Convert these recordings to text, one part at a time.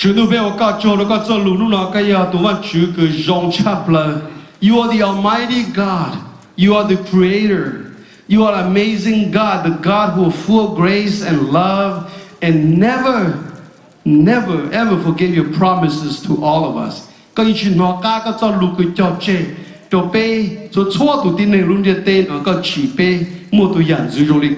Chúa nu béo cả cho nó cả cho lũ nó cái ya tụi bạn Chúa cứ rong chắp là You are the Almighty God. You are the Creator. You are an amazing God, the God who is full of grace and love and never ever forget your promises to all of us. Có những chuyện nó cả có cho lũ cứ cho chê, cho bé, cho chúa tụi tin này luôn đi tên ở có chỉ bé mua tụi dàn dưới rồi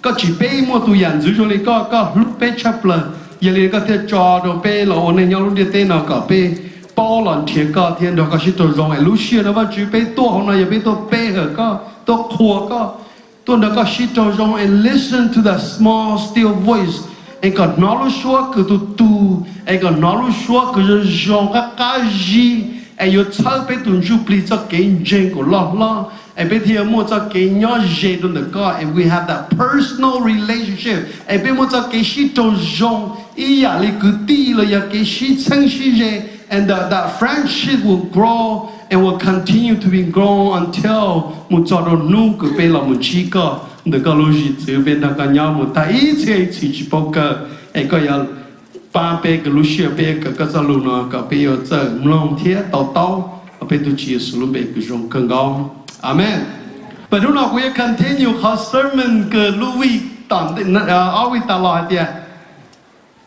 có chỉ bé mua tụi dàn dưới rồi có lúc bé chấp là giờ này có thể cho đồ bé là ôn này nhau luôn đi tên nào có bé bao lần thiệt có thiên đó có chỉ tụi rong ấy lúc xưa nó vẫn chỉ bé tua hôm nay giờ bé tua bé hở có tua khua có tua đó có chỉ tụi rong and listen to that small still voice. Anh còn nói lúc xưa cứ tu anh còn nói lúc xưa cứ rong các cái gì anh yêu chơi bé tuần chú pli cho cái gen của lo anh bé thiệt mua cho cái nhỏ gen tuần được coi and we have that personal relationship anh bé mua cho cái gì tụi rong ý à li cứ ti là ya cái gì chân gì gen and that friendship will grow and will continue to be grown until một cho đồ nu cứ bé là một chi cơ được có lúc gì từ bên đó có nhau một tay chỉ bao cơ anh có ya ba bé cái lúc xưa bé cái cho luôn nó cái bé ở giờ mông thiết tàu bé tu chia sẻ bé cái trong cơn gong amen. But chúng nó cũng continue our sermon cái lúc vi tận ở vi ta lo thì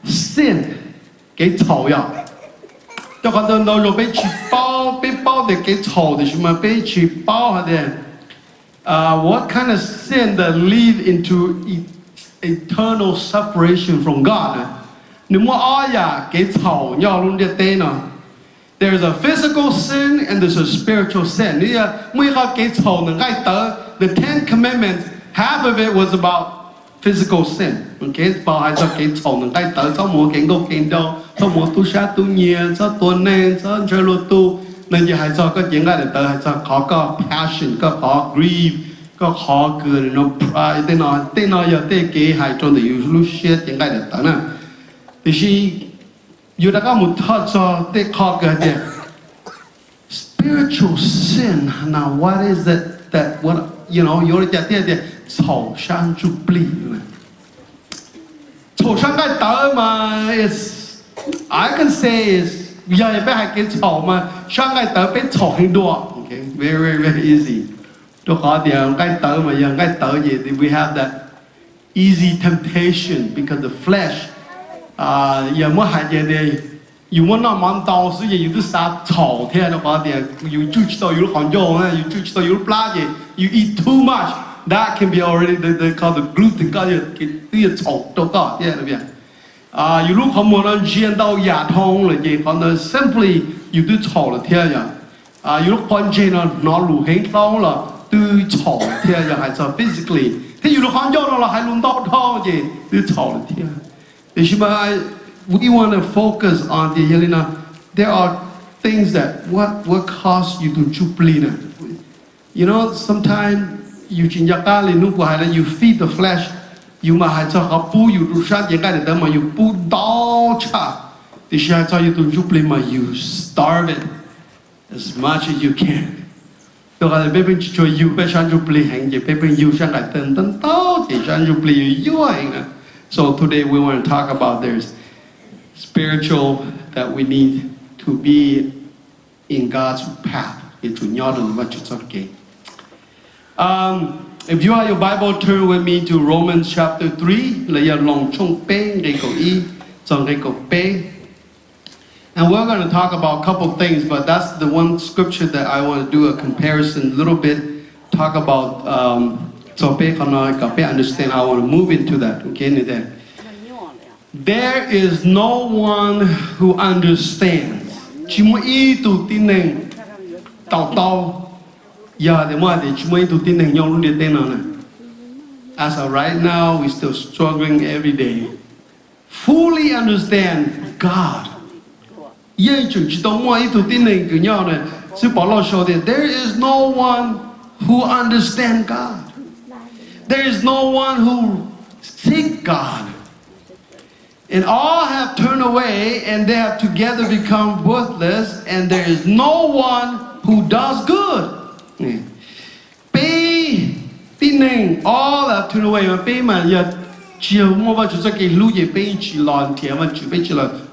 sin cái thầu ya cho con đơn đâu rồi bé chỉ bao để cái thầu thì chúng mà bé chỉ bao hả đấy. What kind of sin that lead into eternal separation from God? Nếu mà ai cái thầu nhau luôn đi tên nào. There's a physical sin and there's a spiritual sin. Nếu mới có cái thầu là ngay tới the Ten Commandments, half of it was about physical sin. Okay, bao hai cho cái thầu là ngay tới, cho mua cái đồ cái đâu, cho mua tu sát tu nhiên, cho tuần này, cho chơi lô tu. Nên giờ hai cho có chuyện ngay để tới hai cho có passion, có grieve, có khó cười, nó pride, tên nó giờ tên cái hai trong để yêu lúc shit chuyện ngay để tới nè. Thì khi you đã có một thọ cho tên khó cười thì spiritual sin. Now what is it that what you know you đã thấy thì thổ sang chụp ly này. Thổ sang ngay tới mà I can say is giờ bé hai cái thổ mà sang ngay tới bé thổ hành đùa. Okay, very easy. Đâu khó thì ngay tới mà giờ ngay tới gì thì we have that easy temptation because the flesh. Giờ mới hai giờ đây, you muốn nó món tàu số gì, you cứ sát thổ thế đâu khó thì you choose to you còn vô ha, you choose to you plá gì, you eat too much, that can be already they call the gluten cái thổ đâu có thế là vậy. You lúc không muốn ăn chiên đâu giả thông là gì, còn là simply you do thổ là thế vậy. You lúc quan chiên nó lù hình đâu là từ thổ thế vậy hay sao physically, thế you lúc không vô nó là hay luôn đâu thôi gì, từ thổ là thế. We want to focus on the Helena. There are things that what cause you to chuplina. You know, sometimes you chinyakali nukuhala, you feed the flesh. You might have to pu you to shut your guy mà you pu dao cha. The shah tell you to chuplima, you starve it as much as you can. Tôi gọi là bên cho you bên sang chupli hành gì bên you sang lại tên tao thì sang chupli you hành à. So today we want to talk about there's spiritual that we need to be in God's path. It's okay. If you have your Bible, turn with me to Romans chapter 3. And we're going to talk about a couple things, but that's the one scripture that I want to do a comparison a little bit. Talk about so understand. I want to move into that. Okay, there is no one who understands. As of right now, we're still struggling every day. Fully understand God. There is no one who understands God. There is no one who seeks God. And all have turned away, and they have together become worthless, and there is no one who does good. All have turned away.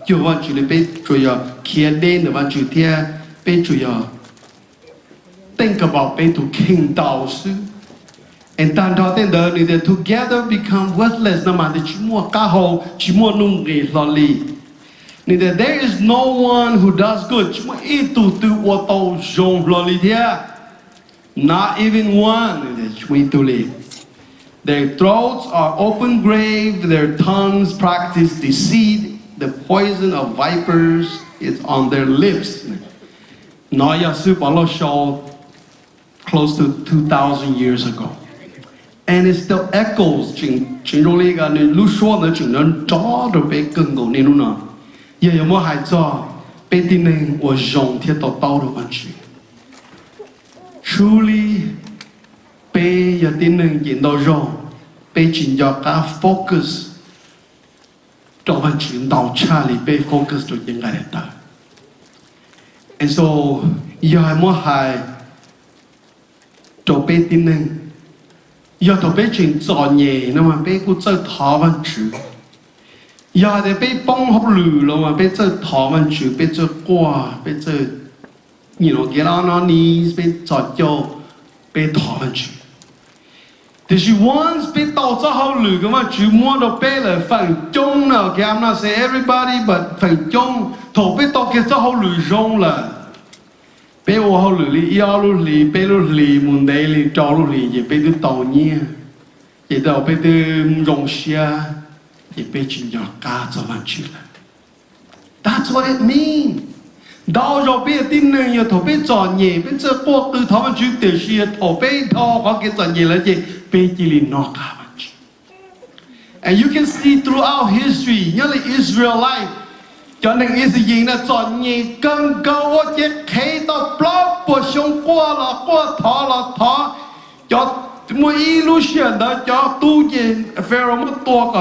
you want you to be to your qhia den want you to be to your think about be to king đạo sư and tan đó tên đời này together become worthless nó mà chỉ mua cá hồ chỉ mua nung nghề lò lì này there is no one who does good chỉ mua ít tu ô tô dùng lò lì thế not even one chỉ mua tu lì. Their throats are open grave, their tongues practice deceit, the poison of vipers is on their lips. Nói ya sư bảo lo show close to 2,000 years ago. And it still echoes chính rồi lý cái nên lúc xưa nó chỉ nên cho được bé cưng của nên luôn nào. Giờ有冇还做bé tin nên我用贴到刀的问题。Truly, bé giờ tin nên nhìn到用，bé chỉ cho cả focus。trong vấn chuyện đào cha li bé focus được những cái đó. And so, giờ mua hai cho bé tin nên giờ cho bé chuyện chọn nhẹ, nhưng mà bé cũng chơi thảo vấn chuyện. Giờ để bé bông học lử rồi mà bé chơi thảo vấn chuyện, bé chơi qua, bé chơi, get on our knees, bé chọn cho bé thảo vấn chuyện. Thì she once bé tàu cho học lử cái mà chuyện mua đồ bé là phần chung nào, cái I'm not say everybody, but phần chung, thầu bé tàu cái cho học lử rong là. Bé ô hậu lử li yêu lử li bé lử li muốn đây li cho lử li vậy bé tự tàu nhia vậy đâu bé tự rong xia vậy bé chỉ nhớ cá cho bạn chịu là that's what it means đau rồi bé tin nơi nhiều thầu bé chọn nhẹ bé chơi qua từ thầu bạn chịu từ xia thầu bé thầu có cái chọn nhẹ là gì bé chỉ li nó cá bạn chịu and you can see throughout history nhớ là Israelite cho nên ý gì là chọn nhị cân câu chết thấy tao blog của sông qua là thọ cho mỗi illusion đó cho tu gì pharaoh mất tua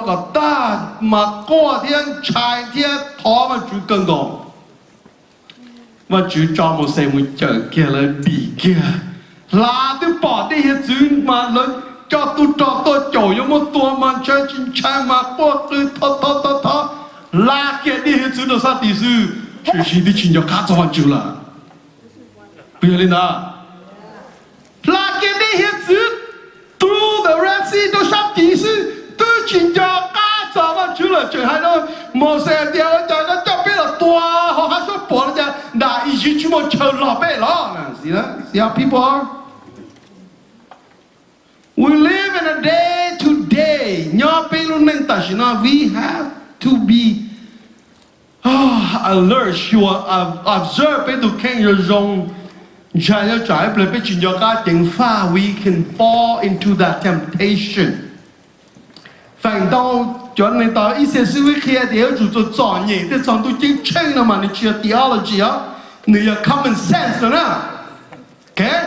cả ta mà qua thiên trai thiên thọ mà chú cân cầu mà chú cho một xe một chợ kia là bị kia là tôi bỏ đi hết chứ mà lớn cho tôi cho tôi chổi cho một tua mà chơi chín trai mà qua tôi thọ là kia đi hết chứ đâu sao tỷ sư chỉ đi chín cho cá cho chịu là bây giờ lên nào là kia đi hết chứ through the Red Sea đâu sao tỷ sư tôi chín cho cá cho chịu là chuyện hay đâu một xe đeo cho nó cho biết là tua họ hát số bỏ ra đã ý chí chúng mình chờ lọ bé lọ nè see that see how people are we live in a day today nhớ bé luôn nên ta chỉ nói we have to be alert, sure, observe it to can your zone. We can fall into that temptation. Phản đau cho nên ta ý sẽ suy kia để chủ cho chọn nhỉ, để chọn tôi chính chân là mà ni chia theology á, ni common sense nữa nè. Okay?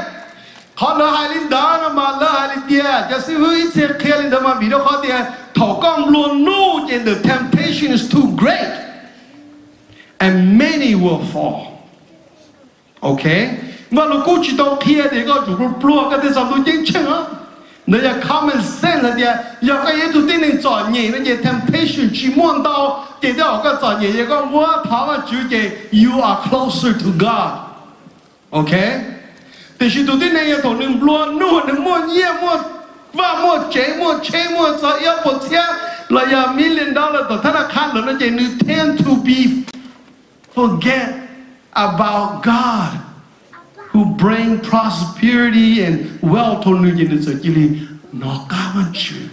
Họ nói hai linh đó mà nói hai linh kia, cho suy ý sẽ kia linh đó mà bị đâu khó thì thầu con luôn nu and the temptation is too great. And many will fall. Okay? Mà lúc cô chỉ tao kia thì có chủ plua cái thế sao tôi chính chân á. Nếu là common sense là gì? Giờ cái gì tôi tin nên chọn nhỉ, nó gì temptation chỉ muốn tao thì đó cái chọn nhỉ, cái con mua thảo mà chú gì, you are closer to God. Okay? Thì chỉ tôi tin nên tôi nên plua nu nên mua nhia mua và mua cho yêu một chiếc là $1 million tổ thân là khăn nó chỉ như tend to be forget about God who bring prosperity and wealth to new generation. No God you.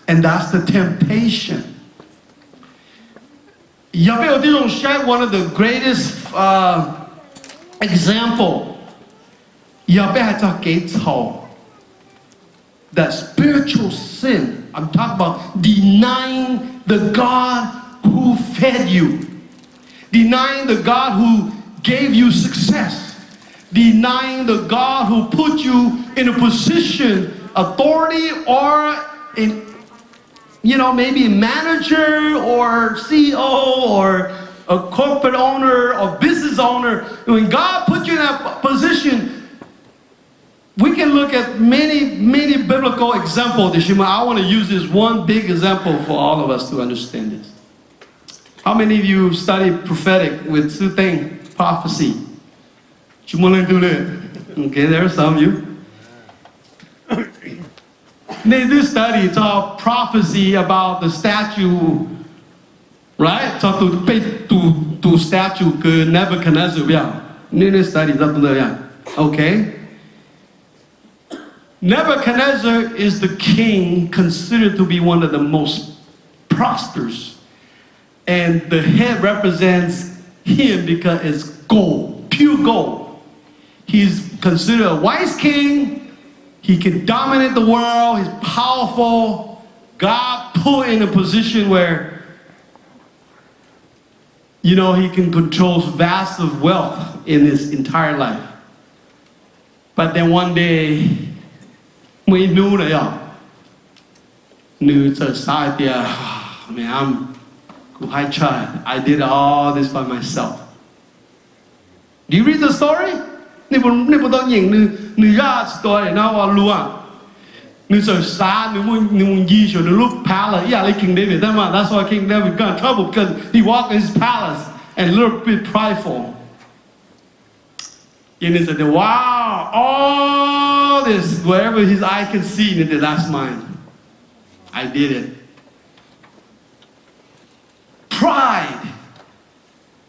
And that's the temptation. Yahweh didn't share one of the greatest example. Yahweh had to get told that spiritual sin. I'm talking about denying the God who fed you. Denying the God who gave you success. Denying the God who put you in a position, authority, or in, maybe a manager or CEO or a corporate owner or business owner. When God put you in that position, we can look at many biblical examples. I want to use this one big example for all of us to understand this. How many of you study prophetic with two things? Prophecy. Okay, there are some of you. They do study. It's all prophecy about the statue, right? So to statue Nebuchadnezzar, yeah. Study okay. Nebuchadnezzar is the king considered to be one of the most prosperous, and the head represents him because it's gold, pure gold. He's considered a wise king. He can dominate the world. He's powerful. God put in a position where, you know, he can control vast of wealth in his entire life. But then one day, we knew that, new society, I'm a high child. I did all this by myself. Do you read the story? Story now, that's why King David got in trouble, because he walked in his palace and a little bit prideful. And he said, wow, all this, wherever his eye can see, that's mine. I did it. Pride.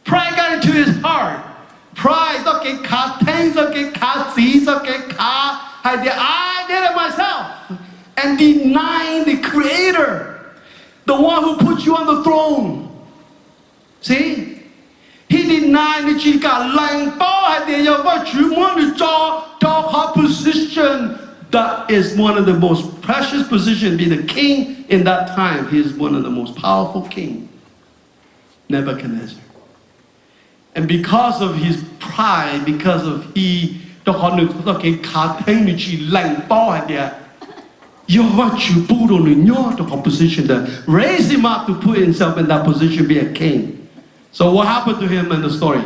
Pride got into his heart. Pride, I did it myself. And denying the Creator, the one who put you on the throne. See? He denied that you got lying position that is one of the most precious positions. Be the king in that time. He is one of the most powerful kings, Nebuchadnezzar. And because of his pride, because of he position that raised him up to put himself in that position, be a king. So what happened to him in the story?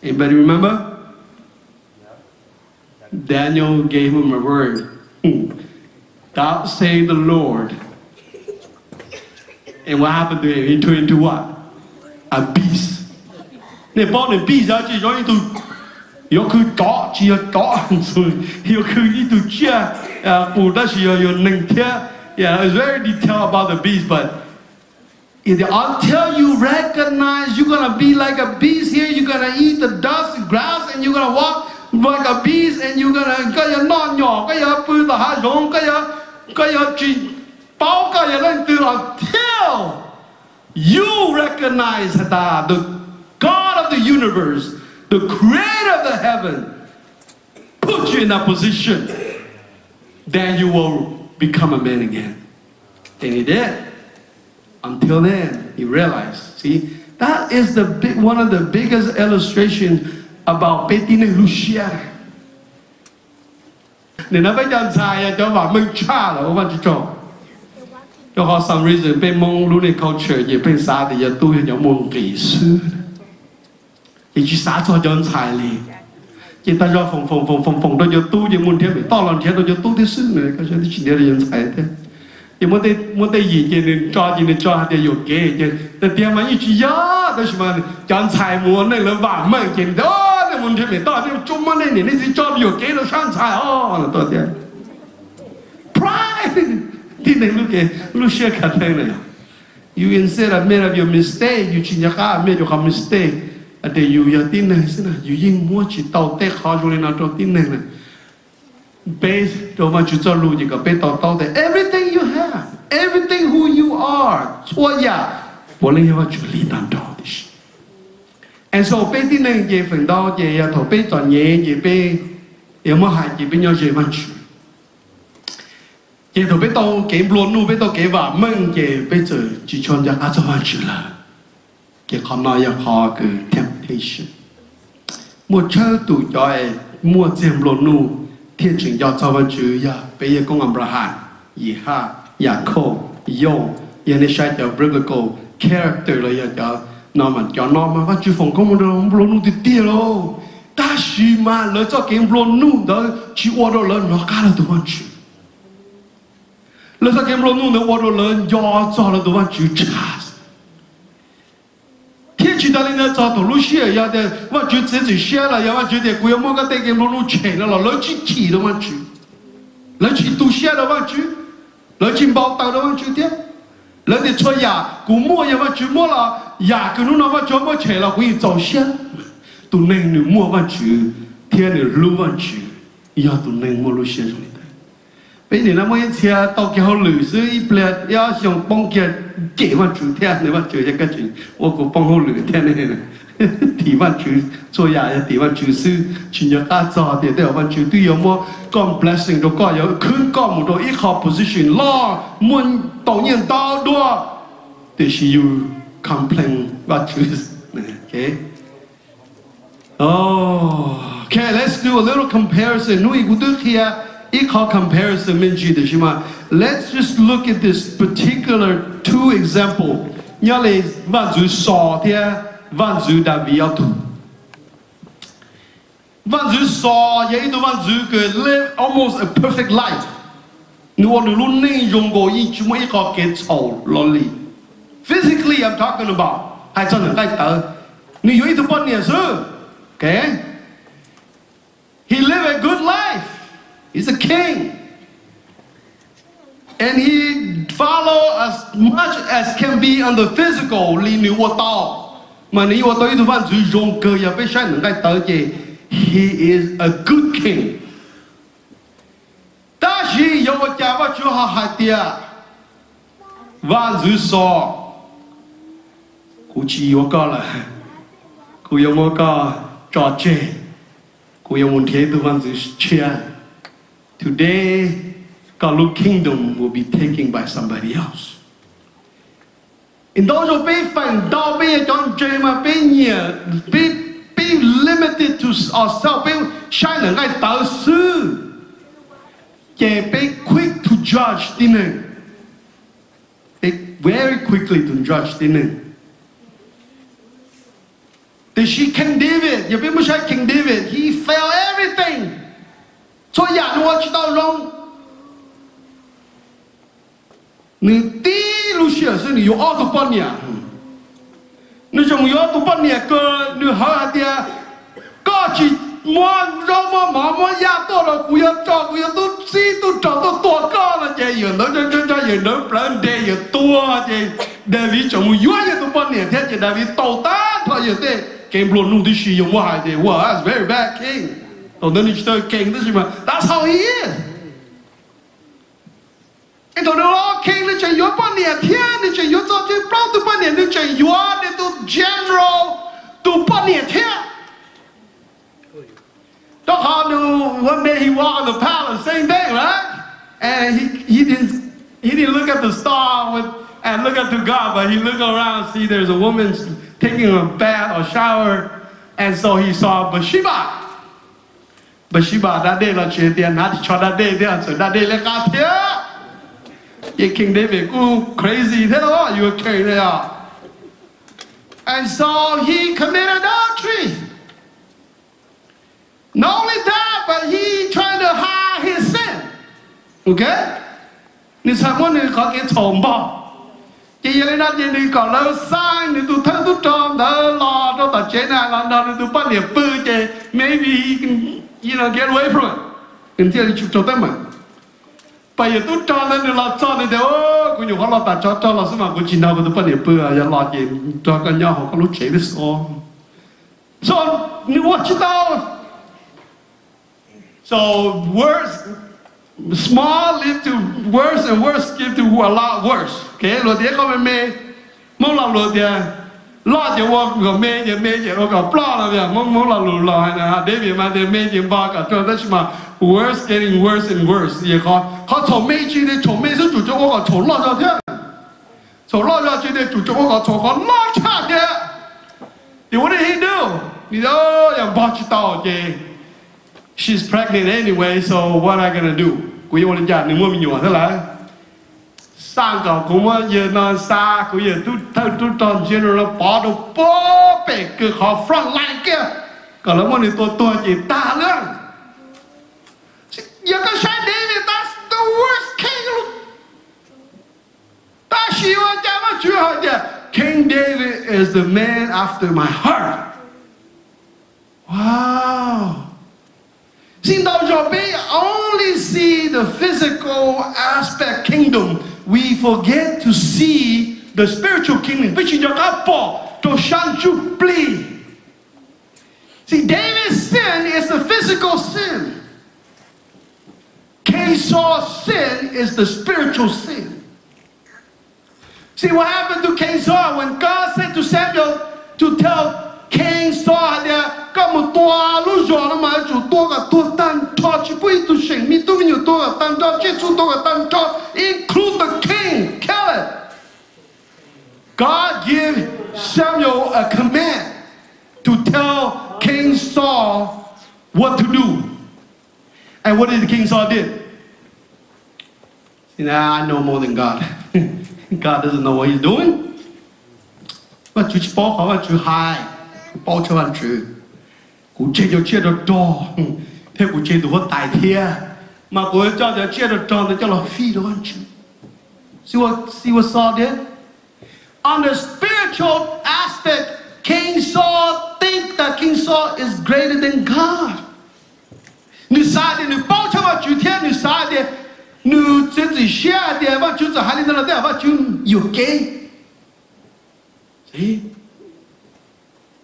Anybody remember? Daniel gave him a word. Thou say the Lord. And what happened to him? He turned into what? A beast. They bought a beast out here. You could dog, you dog, so you could eat to qhia. Yeah, it's very detailed about the beast, but until you recognize you're gonna be like a beast here, you're gonna eat the dust and grass, and you're gonna walk like a beast, and you're gonna until you recognize that the God of the universe, the creator of the heaven, put you in that position, then you will become a man again. And he did. Until then, he realized. See, that is the one of the biggest illustrations about Bettina Lucia. For some reason, culture, thì chỉ xả cho dân xài liền, chỉ ta do phòng đó cho tu, chỉ muốn thế phải to lần thế đó cho tu thế sư này, cái chuyện chỉ để dân xài thế, chỉ muốn tay gì chỉ nên cho để dùng kế, chỉแต่เตรียมมาอีกทีđó mà dân xài muốn này là vàng mà chỉ đó để muốn thế phải to, nhưng chúng mà này thì cho dùng kế nó sang xài, là to thế, pride, thì này lúc xưa cả thế này, you instead of made of your mistake, you chỉ nhắc made your mistake. Để you tin này thế nào, you yên mua chỉ tàu té khó cho nên nào cho tin này này, base đồ mà chú cho luôn chỉ có base tàu để everything you have, everything who you are, qhia, bố lên như vậy chú lý đàn đó đi. And so base tin này về phần đó về thầu base toàn nhẹ về base, nếu mà hai chỉ bên nhau về văn chú, về thầu base tàu cái luôn nu base tàu cái vả mừng về base giờ chỉ chọn ra cho văn chú là. Không nói khó cứ temptation. Một chơi tụ cho mua xem lộn nu thiên trình cho văn chữ ya bây giờ công Abraham, Jacob, Job, ya nên sai cho biblical character là ya cho nó mà văn chữ phòng công lộn nu thì tiêu đâu. Ta chỉ mà lỡ cho cái lộn nu đó chỉ order lớn nó cả là tụ văn chữ. Lỡ cho cái lộn nu nó order lớn do cho là tụ văn chữ chả. chỉ ta lên đó cho tổ lúc xưa ya để mà chú chỉ xưa là ya mà chú để cuối mỗi cái tay cái lúc chè nó là lấy chỉ đó mà chú lấy chỉ tu xưa đó mà chú lấy chỉ bao tàu đó mà chú tiếp lấy để cho ya cũng mua ya mà chú mua là ya cái lúc nào mà chú mua chè là cũng走xưa tụ nên nữ mua mà chú thiên nữ lưu mà chú ya tụ nên mua lúc xưa rồi bây giờ nó mới chia tao cái họ lử dưới bẹt ya xong bông kia chỉ mà chú thiên này mà chú cái chuyện 我个帮好了天呢，提完主做嘢，提完主是全日打造的，但係完主對有冇講 blessing 都講有，佢講唔到一個 position， 攞滿當然到多，但是要 complain 完主，OK？ Oh, okay, let's do a little comparison. 我哋都睇下一個 comparison 面住的是嘛 ？Let's just look at this particular two example. Nhớ là vạn dữ sò thì vạn dữ đã bị áo tù vạn dữ sò vậy đó vạn dữ cái live almost a perfect life nếu anh luôn nên dùng gọi ý chúng mới có cái sầu lolly physically I'm talking about hay cho nên cái tờ nếu ý tụ bọn nhà sư okay he lived a good life he's a king and he follow as much as can be on the physical. Li nếu vô tao, mà nếu vô tao ý tụ văn dữ dùng cơ ya phải sai những cái tờ gì. He is a good king. Ta chỉ yêu cha và chúa họ hai tia. Văn dữ so, cú chỉ yêu co là, cú yêu mua co trò chơi, cú yêu muốn thế tụ văn dữ chia. Today. God's kingdom will be taken by somebody else. In those who be found, don't be John James, be limited to ourselves, be shine like đạo sư, be quick to judge dinner. Be very quickly to judge dinner. Did she King David? You be King David. He failed everything. So yeah, no what you done wrong. 你第一路线是你有28年，你仲有28年个你好点，高级我让我妈妈压到了，不要找，不要都谁都找到多高了，这有能有能不然的有多这，但是仲有28年，天这但是导弹他也得给不弄的使用我还得我 that's very bad king， 导弹你知道 king 的是吗 ？That's how he is。Itu adalah king ni cakap apa ni? Tiada ni cakap apa? Cakap apa tu apa ni? Ni cakap apa? Itu general tu apa ni? Tiada. Don't know one day he walked in the palace, same thing, right? And he didn't look at the star and look up to God, but he looked around, see there's a woman taking a bath or shower, and so he saw Bathsheba. Bathsheba that day là chuyện tiền hát cho that day there, so that day là cả thiệt. King David, crazy, you were carrying it out. And so he committed adultery. Not only that, but he tried to hide his sin. Okay? Ni Tshajmoo ni có cái Tshajmoo Hawj. Chỉ là nó chỉ đi có lâu sai, ni tu thơ tu tròn thơ lo cho ta chế này là nó tu bắt liệp bư chế. Maybe he can, get away from it. Until he chụp cho tới mình. Bây giờ tôi cho nên là cho nên đều cũng nhiều họ là cho là mà cũng chỉ nào cũng phải để bữa giờ là gì cho cái nhau họ có lúc chế biết sao. So you watch it out. So worse, small lead to worse and worse give to a lot worse. Okay, rồi thì có mê, mong là rồi thì lo thì wo có mê thì nó có plo là vậy, mong là rồi lo hay là để vì mà thì mê thì ba cả cho đó mà worse getting worse and worse. Vậy họ从没去的从没是主角我从落下天，从落下去的主角我从落下天。What did he do? 你都要把知道的。She's pregnant anyway, so what am I gonna do? กูยังวันจันทร์หนึ่งว่ามีอยู่เท่าไหร่สร้างก่อนกูว่าเยอะนอนซากูเยอะทุกตอนเช้าเราปอดโป๊ะเป๊กคือขอ front line เกี่ยก็แล้วมันในตัวจีตาเรื่องอย่าก็ใช้ David that's the worst king ลูกตาชีวะจะมาช่วยเขาเนี่ย King David is the man after my heart. Wow. See, though we only see the physical aspect kingdom, we forget to see the spiritual kingdom. See, David's sin is the physical sin. King Saul's sin is the spiritual sin. See what happened to King Saul when God said to Samuel to tell King Saul there, include the king, kill it. God gave Samuel a command to tell King Saul what to do. And what did the King Saul do? Nah, I know more than God. God doesn't know what he's doing. But you spoke, I want you high. Bao cho anh chữ. Cụ chế cho chia được trò. Thế cụ chế được tài thia. Mà cụ cho được chia được trò để cho là phi đó anh chữ. See what Saul did? On the spiritual aspect, King Saul think that King Saul is greater than God. Nữ sai thì nữ bao cho vào chữ thiên, nữ sai thì nữ chỉ share thì vào chữ hai linh là vào chữ nhiều cái. See?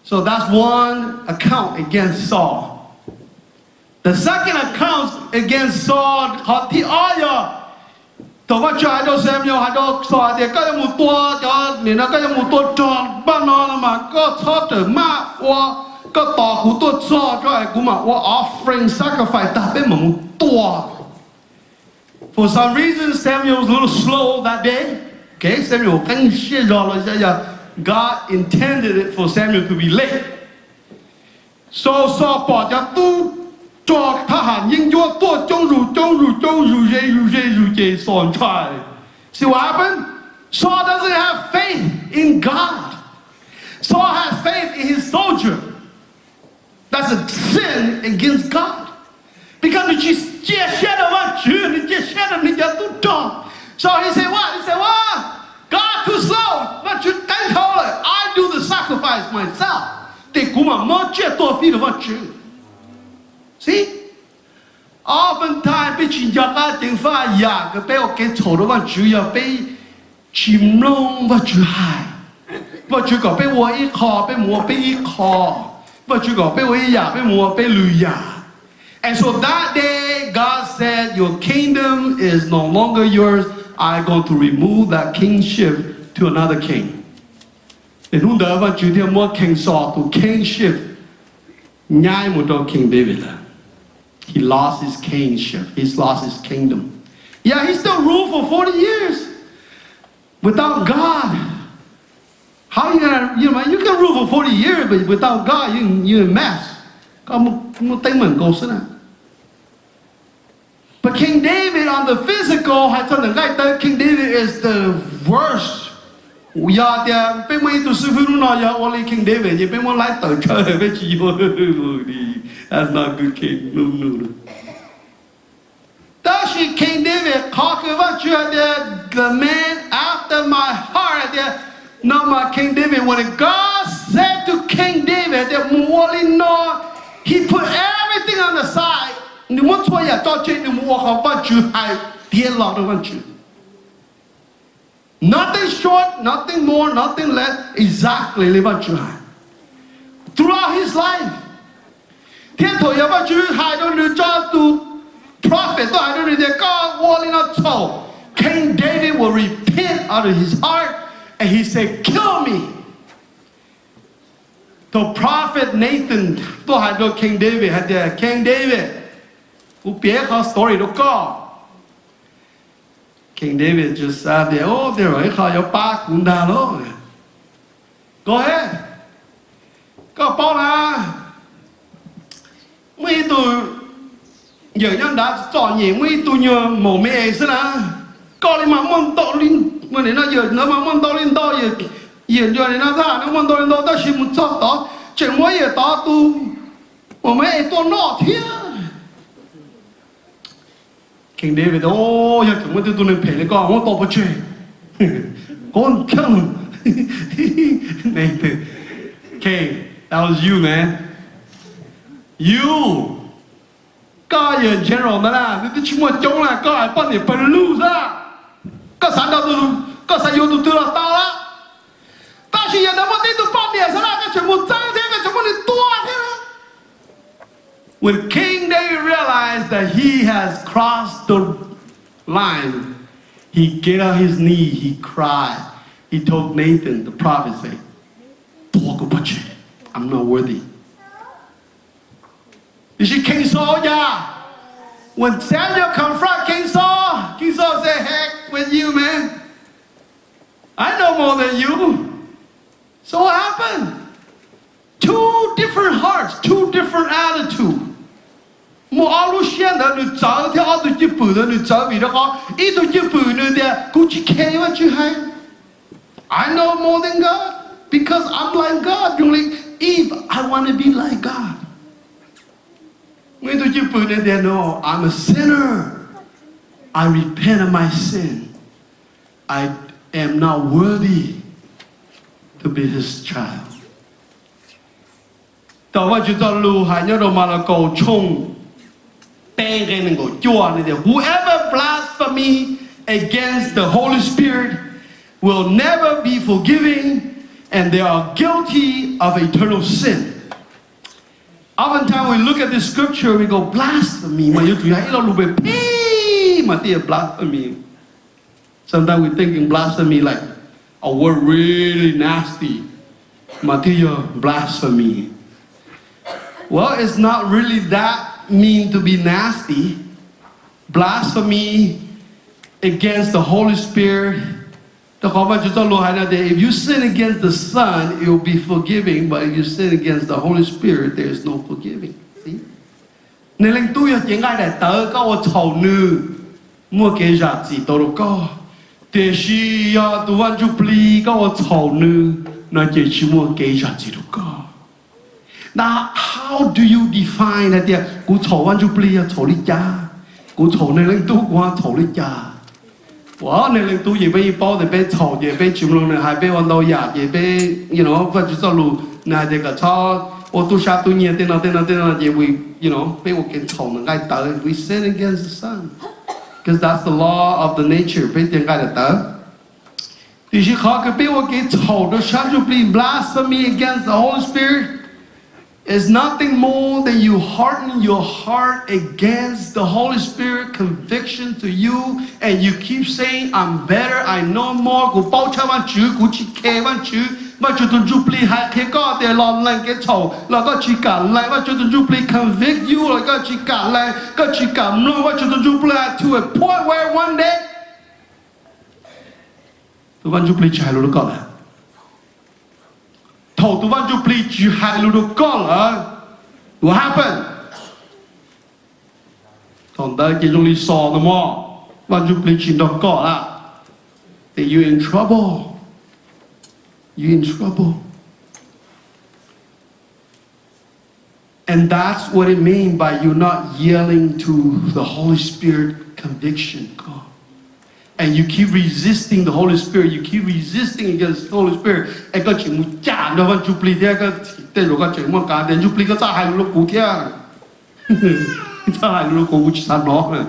So that's one account against Saul. The second account against Saul, họ thì tôiว่าใจเราเสียมยอหาดอกสอดเด็กก็ยังมุตัวจอเนี่ยนะก็ยังมุตัวจอบ้านนอนมาก็ชอบเจอมาว่าก็ต่อหูตัวซอจ้อยกูมาว่า offering sacrifice แต่เป็นเหมือนตัว For some reason Samuel was a little slow that day. Okay, Samuel 更谢着了一下 God intended it for Samuel to be late. So Saul ปอดจะตู้จอทหารยิงยั่วตัวจงรูเจสอนชาย See what happened? Saul doesn't have faith in God. Saul has faith in his soldier. That's a sin against God. Because you just shed a lot, you just shed a lot. So he said what? He said, well, God too slow. But you can't hold it. I do the sacrifice myself. See? Oftentimes 被全家家定翻呀，佢俾我嘅嘈到翻主又俾潛窿翻主係，翻主講俾我一課，俾我俾一課，翻主講俾我一呀，俾我俾兩呀。And so that day, God said, your kingdom is no longer yours. I'm going to remove that kingship to another king. 你睇到翻主啲冇 King Saul to kingship，ย้าย冇到 King David 啦。He lost his kingship. He's lost his kingdom. Yeah, he still ruled for 40 years without God. How you gonna, you can rule for 40 years, but without God, you're a mess. But King David on the physical, King David is the worst. King David, that's not good king. No. Does King David talk about you the man after my heart? No, my King David. When God said to King David that he put everything on the side. Nothing short, nothing more, nothing less. Exactly throughout his life. Prophet, King David will repent out of his heart and he said, kill me. The prophet Nathan told King David, King David, story to God. King David just said, oh, there are go ahead. Go Paul. Mấy tụi giờ nhân đã chọn gì mấy tụi nhờ mổ mẹ xí nè coi mà mong tội linh mà để nó giờ nó mà mong tội linh to giờ giờ để nó ra nó mong tội linh to ta chỉ một chót đó chuyện mỗi giờ to tu mà mấy tôi nọ thế King David ô giờ chúng tôi nên phải con to bớt chơi con không Nathan. Okay, that was you, man. You. Có giờ general đó là tôi chỉ muốn chống là có ai bắt để bắn lũ ra. Có sáng đó có sáng yêu tôi là tao đó. Ta chỉ nhận được một tin tôi bắt để sao là cái chuyện một trang thế cái chuyện một tua thế. When King David realized that he has crossed the line, he get on his knee, he cried. He told Nathan, the prophet, say, I'm not worthy. You see King Saul, yeah. When Samuel confronted King Saul said, heck with you, man. I know more than you. So what happened? Two different hearts, two different attitudes. Một áo xiên đó, người cháu theo áo tôi chụp bự đó, người cháu vì đó có ít tôi chụp bự nữa thì cũng chỉ kêu mà chứ hay. I know more than God because I'm like God. You're like, Eve, I want to be like God. When you put it there, no, I'm a sinner. I repent of my sin. I am not worthy to be his child. Whoever blasphemies against the Holy Spirit will never be forgiven, and they are guilty of eternal sin. Oftentimes we look at this scripture, we go, blasphemy. Blasphemy. Sometimes we're thinking blasphemy like a word really nasty. Blasphemy. Well, it's not really that mean to be nasty. Blasphemy against the Holy Spirit. If you sin against the Son, it will be forgiving, but if you sin against the Holy Spirit, there is no forgiving. See? Nên lên tôi những ai đã tới có một thầu nữ mua cái giá trị tôi đâu có. Để khi tôi ăn chụp ly có một thầu nữ nó chỉ mua cái giá trị đâu có. Now, how do you define that? Cú thầu ăn chụp ly thầu ly cha, cú thầu nên lên tôi qua thầu ly cha. Well, nên lên tôi gì bây bao để bây thầu gì bây chịu luôn này hai bây ăn đâu ya gì bây vật chất sao luôn này để cả cho ô tôi sao tôi nhiều tên nào gì we bây một cái thầu nó ngay tới we sin against the Son because that's the law of the nature bây tiếng ngay là tới thì chỉ khó cái bây một cái thầu đó sao chụp đi blasphemy against the Holy Spirit is nothing more than you harden your heart against the Holy Spirit conviction to you, and you keep saying, I'm better, I know more. Cô bao cha văn chữ, cô chỉ kê văn chữ, mà chú tôi giúp lý hai cái có để làm lên cái thầu, là có chỉ cả lại, mà chú tôi giúp lý convict you, là có chỉ cả lại, có chỉ cảm luôn, mà chú tôi giúp lý to a point where one day, tôi văn giúp lý chạy luôn có lại. Thầu tôi vẫn chụp ly chỉ hai lúa con là what happened? Thằng đó chỉ dùng ly sò thôi mà vẫn chụp ly chỉ đọc con là then you in trouble. You in trouble. And that's what it means by you not yielding to the Holy Spirit conviction. And you keep resisting the Holy Spirit. You keep resisting against the Holy Spirit. And God chỉ muốn trả nó vẫn chụp ly thế cái tên của God chỉ muốn cả đến chụp ly cái sao hai lúc cũ thế à? Sao hai lúc cũ chỉ sao nó này?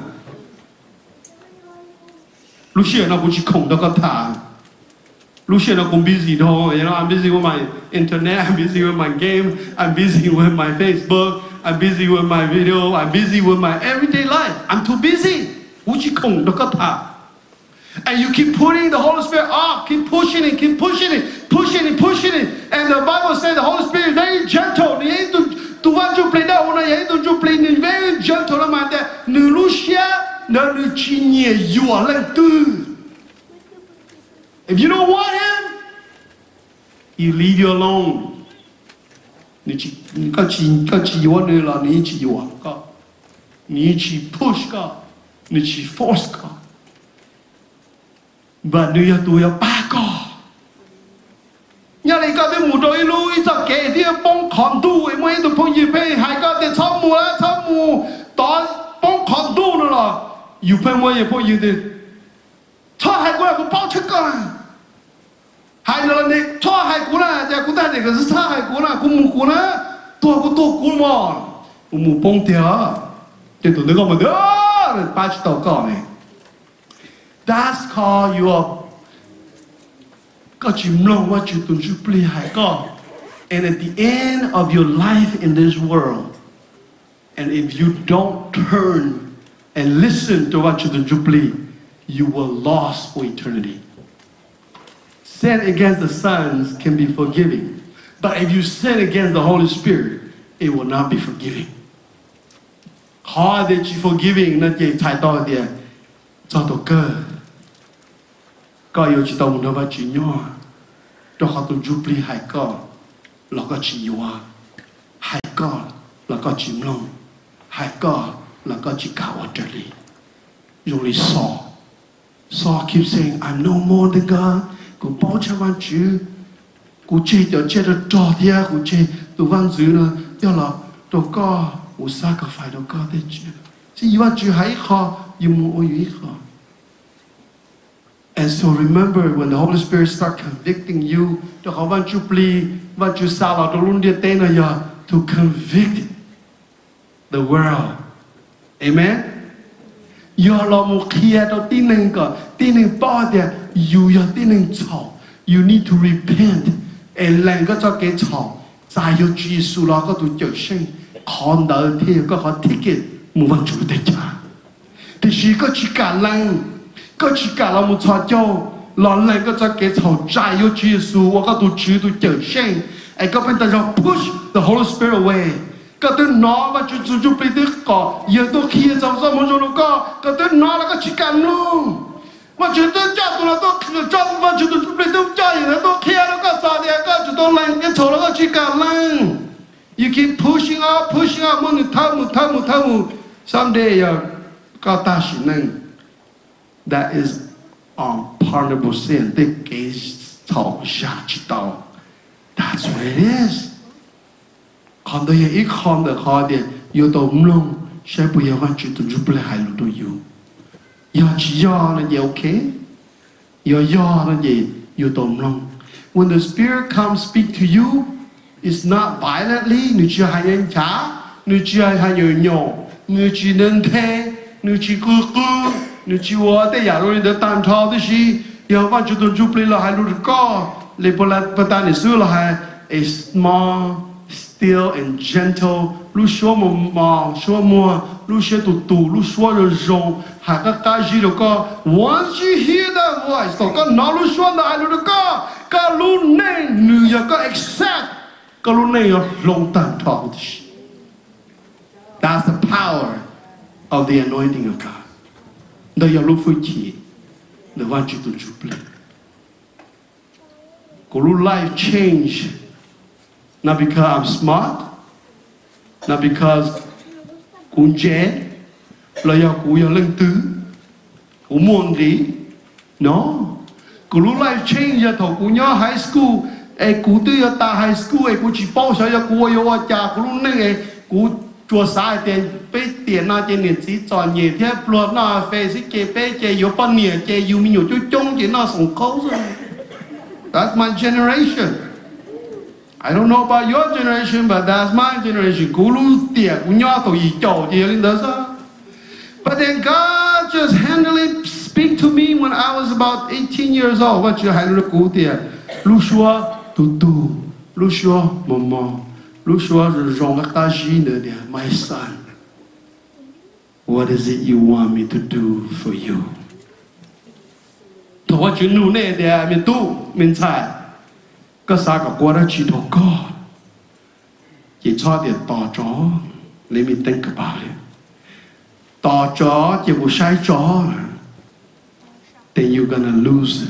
Lúc xưa nó cũng chỉ không được cái thà. Lúc xưa nó cũng busy thôi. You know, I'm busy with my internet. I'm busy with my game. I'm busy with my Facebook. I'm busy with my video. I'm busy with my everyday life. I'm too busy. Cũng chỉ không được cái thà. And you keep putting the Holy Spirit off, keep pushing it, keep pushing it, pushing it, pushing it. And the Bible says the Holy Spirit is very gentle. Tu want to play that one, you play it very gentle. If you don't want him, he leave you alone. You push God, you force God. But do you do your back off? Nhà này có cái mũ đôi lui cho kể thì bông khẩn tu ấy mới được phong gì về hai cái để Tshajmoo đó bông khẩn tu nữa là yêu phải mới phong gì để cho hai cái cũng bao chết cả hai nữa là này cho hai cú na nhà cú ta này cái gì hai cú na cú mù cú na tua cú mò mù bông tiệt thì tụi nó gọi mà đó ba chục tàu cỏ này that's called your có chìm lòng qua chịu tuần chịu pli hai cỏ and at the end of your life in this world and if you don't turn and listen to what you do, you will lost for eternity. Sin against the sons can be forgiving, but if you sin against the Holy Spirit, it will not be forgiving. How that you forgiving not yet tied down there, cho tổ cơ, có yêu chỉ tông nó vào chỉ nhỏ, đó họ tụi Jubilee hai con, là có chỉ yếu, hai con là có chìm lòng, hai con là có chỉ cao ở đây. Rồi đi Saul keep saying, I'm no more than God. Cô bảo cho bạn chứ, cô chết được trò thia, cô chết tụi văn dữ nữa, đó là tụi có, cô sacrifice tụi có thế chứ. Chứ bạn chứ hãy khó, yêu muốn ôi ý khó. And so remember, when the Holy Spirit start convicting you, tụi họ bạn chú pli, bạn chú sao là tụi luôn đi tên là giờ, to convict the world. Amen. Giờ là một qhia đầu tiên nên bao giờ you giờ tiên nên chào, you need to repent and làm cái cho cái chào, tại yêu Chúa Giêsu là có tụi trở sinh, con đời thì có họ ticket một văn chủ để trả, thì chỉ có chỉ cả lần, có chỉ cả là một chào cho, là làm cái cho cái chào, tại yêu Chúa Giêsu và có tụi trở sinh, and có bên ta cho push the Holy Spirit away. Cái tên nó và chú bị tức có giờ tôi kia trong sao muốn cho nó cái tên nó là cái chỉ cần luôn mà chú tôi cho tôi là tôi trong và chú tôi bị tôi cho gì nữa tôi kia nó có sao thì có chú tôi làm cái chỗ nó có chỉ cần lên you keep pushing up một thâu someday có ta chỉ nên that is unpardonable sin they cái thầu giả chỉ tao that's what it is. Còn tôi ít con được họ thì yêu tôi luôn sẽ bây giờ văn chuyện tôi giúp lại hai lúc tôi yêu giờ chỉ do là gì ok giờ do là gì yêu tôi luôn when the Spirit comes speak to you it's not violently người chỉ hay anh trả người chỉ hay nhỏ người chỉ nên thế người chỉ cứ người chỉ ở đây giả rồi để tạm thao thế gì giờ văn chuyện tôi giúp lại là hai lúc có lấy bộ là bắt ta để xưa là hai a small still and gentle, lu xua mò xua mua, lu xua tù, lu xua rồi rong, hạ cái gì đó có. Once you hear that voice, so có nó lu xua là ai lu đó có, cái lu này nữ giờ có accept, cái lu này ở long tàn thọ. That's the power of the anointing of God. Đây là lu phu chỉ, the one you to juble. Cái lu life change. Not because I'm smart, not because cũng trẻ, là do cũng do lương tứ, cũng muốn gì, no. Cũng lúc life change giờ thầu cũng nhớ high school, cũng từ giờ ta high school, cũng chỉ bao giờ giờ cũng yêu cha, cũng lúc này cũng chùa sai tiền, bé tiền na tiền tiền chỉ chọn nhiều thế, blood na face cái bé cái yêu bao nhiêu cái yêu mình nhiều chút chung chỉ na sống khó rồi. That's my generation. I don't know about your generation, but that's my generation. But then God just handily speak to me when I was about 18 years old. What you had to go there? Lushua tutu, Lushua mama, Lushua my son. What is it you want me to do for you? To what you know there, I mean do, mean time. Cái sao cả qua đó chỉ đồ God, chỉ cho tiền tỏ chó, let me think about it. Tỏ chó chỉ có sai chó, then you're gonna lose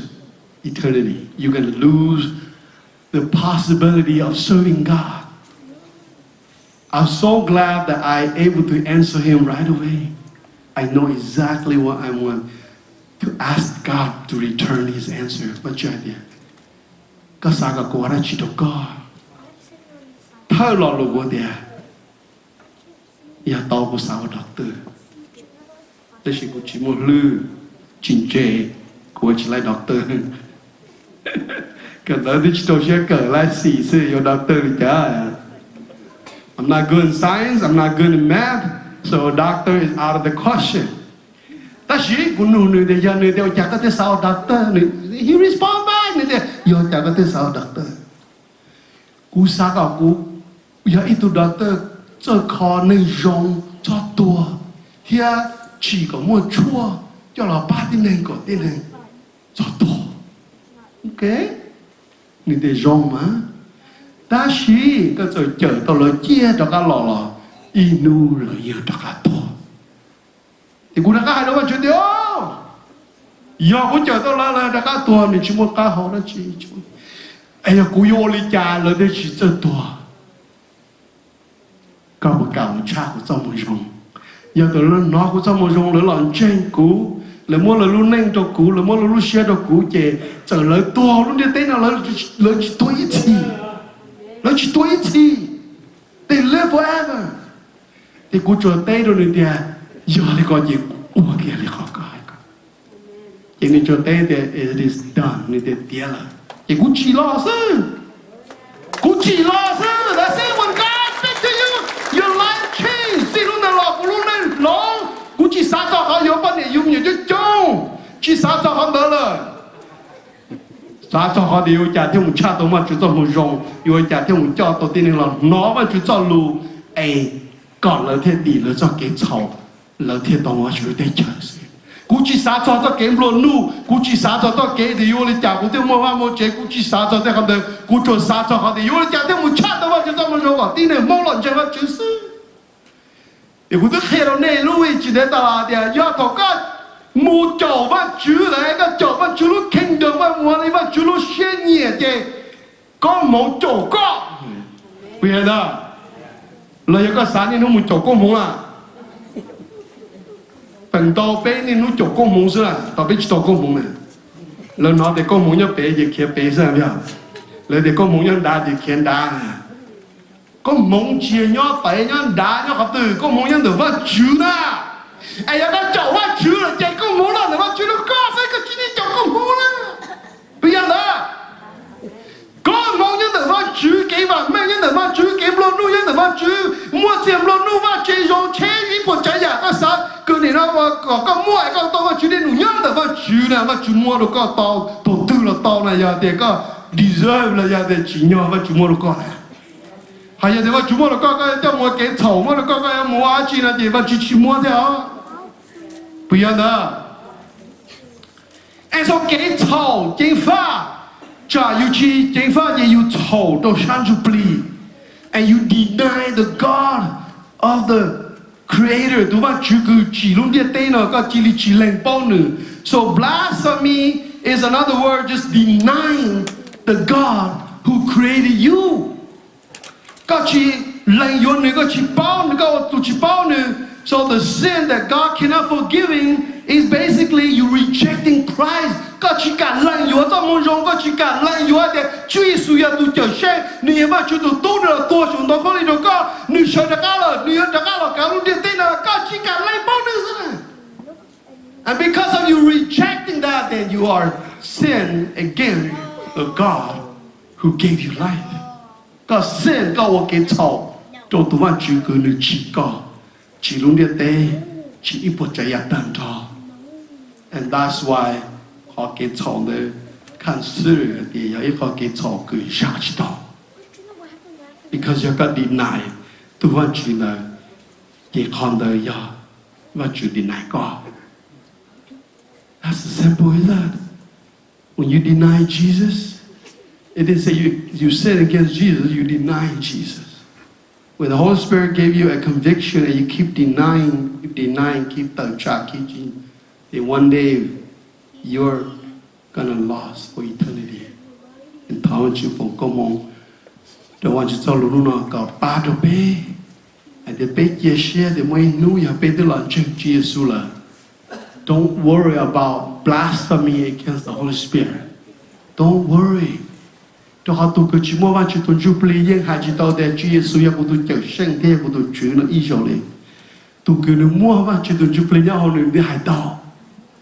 eternity. You're gonna lose the possibility of serving God. I'm so glad that I'm able to answer him right away. I know exactly what I want to ask God to return his answer. What's your idea? Các sao cả qua đó chỉ đồ có thơ lọ lụ của địa ya tao của sao đọc từ đây chỉ của chỉ một lư chỉnh chế của chỉ lại đọc từ 可能你都学个来4岁有 doctor 的家。I'm not good in science. I'm not good in math. So a doctor is out of the question. 但是古女的家女的家个的少 doctor， he respond back 你的有家个的少 doctor。古啥个古有一度 doctor 这考内容这多，遐几个么错，叫老爸的那个的人这多。OK， 你得用吗？但是个就chờ到了接到个老了，一怒了也到个多。thì cũng đã có hai đứa mà chuyện đó, giờ cũng chờ tôi là đã có tua mình chỉ muốn cá hậu đó chị, ai là cũng yêu lý cha là để chỉ cho tua, có một cả một cha của trong một rong, giờ tôi nó của trong một rong là làm trên cũ, là mua là luôn neng cho cũ, là mua là luôn xe cho cũ chè, chờ lấy tua luôn đi tới nào lấy chỉ tuổi gì, lấy chỉ tuổi gì, they live forever, thì cũng chờ tới rồi này thì giờ thì có gì ủa kia thì khó có hay có chỉ nên cho tới thì it is done nên thì tiếc là chỉ cũng chỉ lo sư that's it when God speaks to you your life change thì lúc nào lo cũng lúc này lo cũng chỉ sáng cho họ hiểu vấn đề dùng nhiều chút chung chỉ sáng cho họ đỡ lời sáng cho họ điều trả theo một cha tôi mà chú cho một rồng điều trả theo một cho tôi tin là nó mà chú cho lù ấy còn là thế tỷ là cho cái sầu là thiên đồng hóa chữ để chờ sự, cú chỉ sáng cho tôi kiếm luôn nu, cú chỉ sáng cho tôi kiếm thì yêu lên chả cú tiêu mua hoa mua chế, cú chỉ sáng cho tôi không được, cú cho sáng cho họ thì yêu lên chả tiêu một chát đâu mà chứ sao mà rồi còn tin này mong lần chơi mà chữ sư, thì cú tức khi đó này lui chỉ để ta thì do có cái mua chầu và chữ này cái chầu và chữ lúc kinh đường và mua này và chữ lúc xuyên nhẹ thì có một chầu có, bây giờ là có sáng nên nó một chầu có muốn à phần to bé nên nó chụp con mông xưa tao biết chụp con mông này, lần nó thì con mông nhá bé gì kia bé sao vậy, lần thì con mông nhá đá thì kia đá, con mông chia nhá tay nhá đá nhá học từ con mông nhá được vắt chữ na, ai ya cái chậu vắt chữ là chạy con mông là được vắt chữ nó có sao cái chữ này chậu con mông là, bây giờ đó, con mông nhá được vắt chữ cái vạt mẹ nhá được vắt chữ cái lon nu nhá được vắt chữ mua tiền lon nu vắt chơi rồi chơi ít một trái giả cái sao cứ này nó có mua có to mà chú đi nụ nhớ là vợ chú này mà chú mua được có to tổ tư là to này giờ thì có deserve là giờ thì chỉ nhớ mà chú mua được con này hay giờ thì mà chú mua được con cái cho mua cái thầu mà được con cái mua á chi là thì mà chú chỉ mua theo bây giờ đó anh sao cái thầu chính pháp trả yêu chi chính pháp thì yêu thầu đâu sang chú pli and you deny the God of the Creator, tu va chú cứ chỉ luôn địa tên nó có chỉ lên bao nữa. So blasphemy is another word just denying the God who created you. Có chỉ lên yon nữa có chỉ bao nữa có tu chỉ bao nữa. So the sin that God cannot forgiving is basically you rejecting Christ. Có chỉ cả lên yon trong môn rong có chỉ cả lên yon để truy suy tu trở sen. Nếu mà chú tu được tua chúng nó có đi được có. Nếu sợ được cả là nếu được cả là cả luôn điện tin là có chỉ cả lên bao nữa rồi. And because of you rejecting that, then you are sin against the God who gave you life. Có sin có một cái thầu trong tu văn chữ cứ nữ chỉ luôn điện tê chỉ ít một trái tàn thọ. And that's why họ cái thầu này看事thì有一個嘅錯佢下知道 ，because you got deny， tu văn chữ này cái con đời ya， văn chữ deny God。 That's as simple as that. When you deny Jesus, it didn't say you sin against Jesus, you deny Jesus. When the Holy Spirit gave you a conviction and you keep denying, keep then one day you're gonna lose for eternity. And thảo chịu phong công mong, the one cho luôn nó có ba đồ bé, and the bé chia sẻ the mới nuôi bé từ lần trước Jesus là. Don't worry about blasphemy against the Holy Spirit. Don't worry. Cho họ tu cái chuyện mua bán chuyện tu jubilee nhưng hai chuyện tao để Chúa Giêsu ya của tu chở sinh thế của tu chuyện nó ý rồi liền. Tu cái nó mua bán chuyện tu jubilee nhau họ đừng đi hại tao.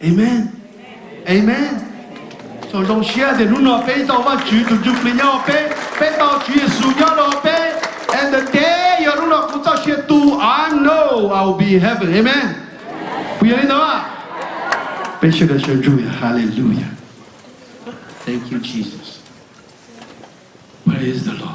Amen. Amen. cho rong xia để lúc nào bé tao vẫn chữ tụi chụp lên nhau bé tao chữ Giêsu nhau đó bé and the day giờ lúc nào cũng tao xia tu I know I'll be in heaven amen bây giờ đi đâu bé sẽ được chân vui hallelujah thank you Jesus praise the Lord.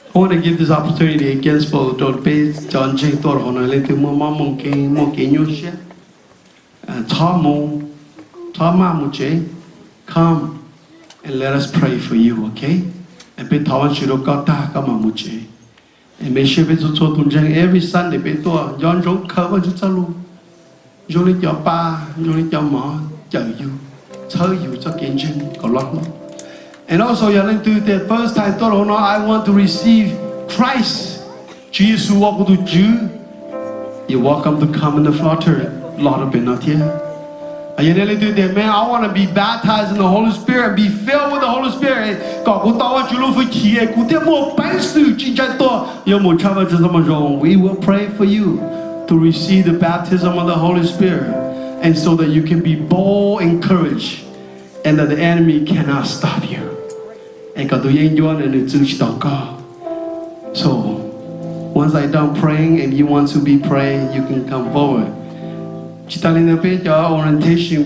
I want to give this opportunity again for Dr. Bates, John J. Tor Honale, to Mama Monkey, Nyosha, Tshajmoo Hawj, come and let us pray for you, okay? And be Tawan Shirokata, Kamamuche. And may she be to Tunjang every Sunday, be to John Jong cover Jitalu. Jolie your pa, Jolie your mom, tell you, so Kenjin, Kolon. And also, you're going to the first time, I want to receive Christ. Jesus walk to Jew. You're welcome to come in the flutter. Lord of not here. And you're going to do that, man. I want to be baptized in the Holy Spirit, be filled with the Holy Spirit. We will pray for you to receive the baptism of the Holy Spirit, and so that you can be bold and courage, and that the enemy cannot stop you. And God, so once I done praying and you want to be praying, you can come forward. Orientation, orientation,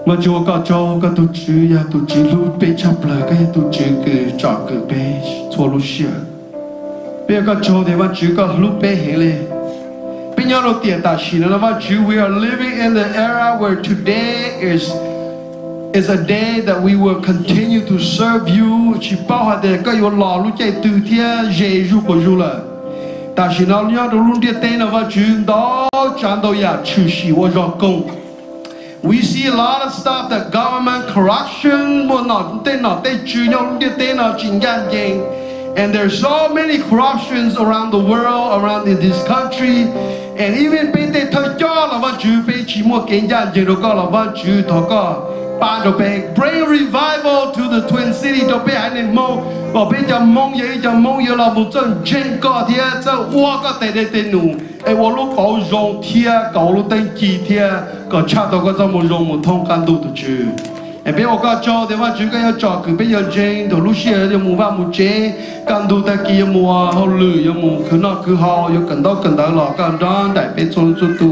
mà Chúa có cho các tu chữ ya tu chữ lúc bé chấp lời cái tu chữ cứ chọn cứ bé thua lúc xưa bé có cho để mà chữ có lúc bé hết lên bé nhớ đầu tiên ta chỉ là mà chữ we are living in the era where today is a day that we will continue to serve you chỉ bao hạt để có yêu lò lúc chạy từ thiên Giêsu của Chúa là ta chỉ nói nhớ đầu lúc tiên tên là mà chữ đó chẳng đâu ya chữ sĩ của do công. We see a lot of stuff that government corruption, and there's so many corruptions around the world, around in this country, and even bring revival to the Twin City. Wo lúc có rong thia, có lúc tên kỳ thia, có cha đâu có trong một rong một thông can đủ tu chữ. Em biết我講做，點解主要做佢比較正，同老師有冇話冇正，can đủ ta kia mua hậu lử有冇佢nó佢họ有cần đó lọ cần đó đại biết trong số tu.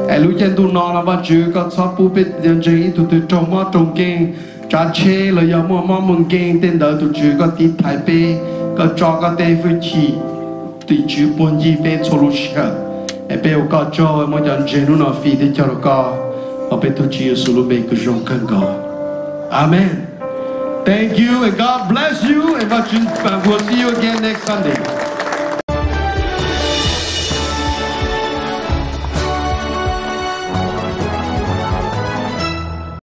Em lúc trên tu nó làว่า主có sắp bu biết dân正tu trong mắt trong kinh, trả chế là有冇muốn kinh tên đó tu chữ có tí thái bê, có cho có tên với chỉ, tu chữ buồn gì biết trong lúc xưa. Em biết có cho mọi dân trên nó phi để cho nó có, ở bên tu chữ số lúc bên cái rong cần có. Amen. Thank you and God bless you, and we'll see you again next Sunday.